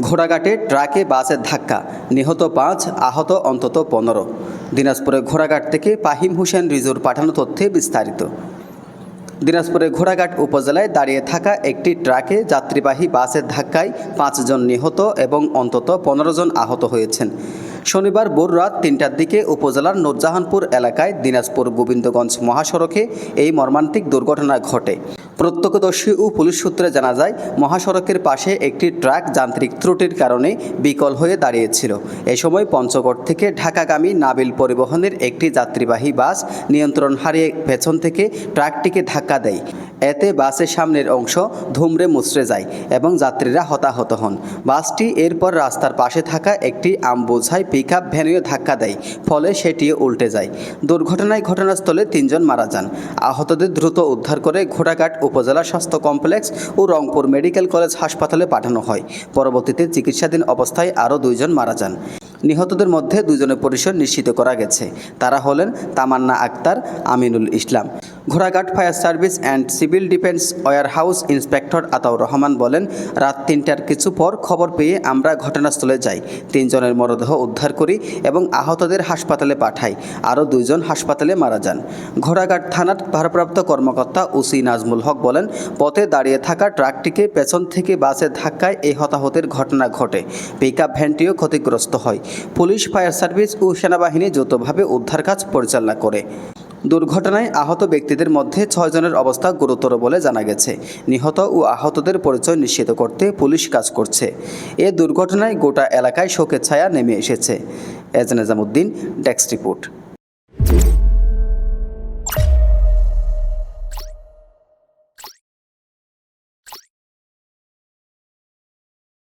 ঘোড়াঘাটে ট্রাকে বাসের ধাক্কা, নিহত ৫, আহত অন্তত ১৫। দিনাজপুরে ঘোড়াঘাট থেকে ফাহিম হোসেন রিজুর পাঠানো তথ্যে বিস্তারিত। দিনাজপুরে ঘোড়াঘাট উপজেলায় দাঁড়িয়ে থাকা একটি ট্রাকে যাত্রীবাহী বাসের ধাক্কায় ৫ জন নিহত এবং অন্তত ১৫ জন আহত হয়েছেন। শনিবার ভোর রাত ৩টার দিকে উপজেলার নূরজাহানপুর এলাকায় দিনাজপুর গোবিন্দগঞ্জ মহাসড়কে এই মর্মান্তিক দুর্ঘটনা ঘটে। প্রত্যক্ষদর্শী ও পুলিশ সূত্রে জানা যায়, মহাসড়কের পাশে একটি ট্রাক যান্ত্রিক ত্রুটির কারণে বিকল হয়ে দাঁড়িয়েছিল। এ সময় পঞ্চগড় থেকে ঢাকাগামী নাবিল পরিবহনের একটি যাত্রীবাহী বাস নিয়ন্ত্রণ হারিয়ে পেছন থেকে ট্রাকটিকে ধাক্কা দেয়। এতে বাসের সামনের অংশ ধুমড়ে মুচড়ে যায় এবং যাত্রীরা হতাহত হন। বাসটি এরপর রাস্তার পাশে থাকা একটি আমবোঝাই পিকআপ ভ্যানেও ধাক্কা দেয়, ফলে সেটিও উল্টে যায়। দুর্ঘটনায় ঘটনাস্থলে ৩ জন মারা যান। আহতদের দ্রুত উদ্ধার করে ঘোড়াঘাট উপজেলা স্বাস্থ্য কমপ্লেক্স ও রংপুর মেডিকেল কলেজ হাসপাতালে পাঠানো হয়। পরবর্তীতে চিকিৎসাধীন অবস্থায় আরও 2 জন মারা যান। নিহতদের মধ্যে 2 জনের পরিচয় নিশ্চিত করা গেছে। তারা হলেন তামান্না আক্তার, আমিনুল ইসলাম। ঘোড়াঘাট fire service and civil defence warehouse inspector Ataur Rahman বলেন, রাত ৩টার কিছু পর খবর পেয়ে আমরা ঘটনাস্থলে যাই। 3 জনের মরদেহ উদ্ধার করি এবং আহতদের হাসপাতালে পাঠাই। আরও 2 জন হাসপাতালে মারা যান। ঘোড়াঘাট থানার ভারপ্রাপ্ত কর্মকর্তা ওসি নাজমুল হক বলেন, পথে দাঁড়িয়ে থাকা ট্রাকটিকে পেছন থেকে বাসের ধাক্কায় এই হতাহতের ঘটনা ঘটে। পিকআপ ভ্যানটিও ক্ষতিগ্রস্ত হয়। পুলিশ, ফায়ার সার্ভিস ও সেনাবাহিনী যৌথভাবে উদ্ধার কাজ পরিচালনা করে। দুর্ঘটনায় আহত ব্যক্তিদের মধ্যে 6 জনের অবস্থা গুরুতর বলে জানা গেছে। নিহত ও আহতদের পরিচয় নিশ্চিত করতে পুলিশ কাজ করছে। এ দুর্ঘটনায় গোটা এলাকায় শোকের ছায়া নেমে এসেছে। এজ নিজামুদ্দিন, ডেস্ক রিপোর্ট।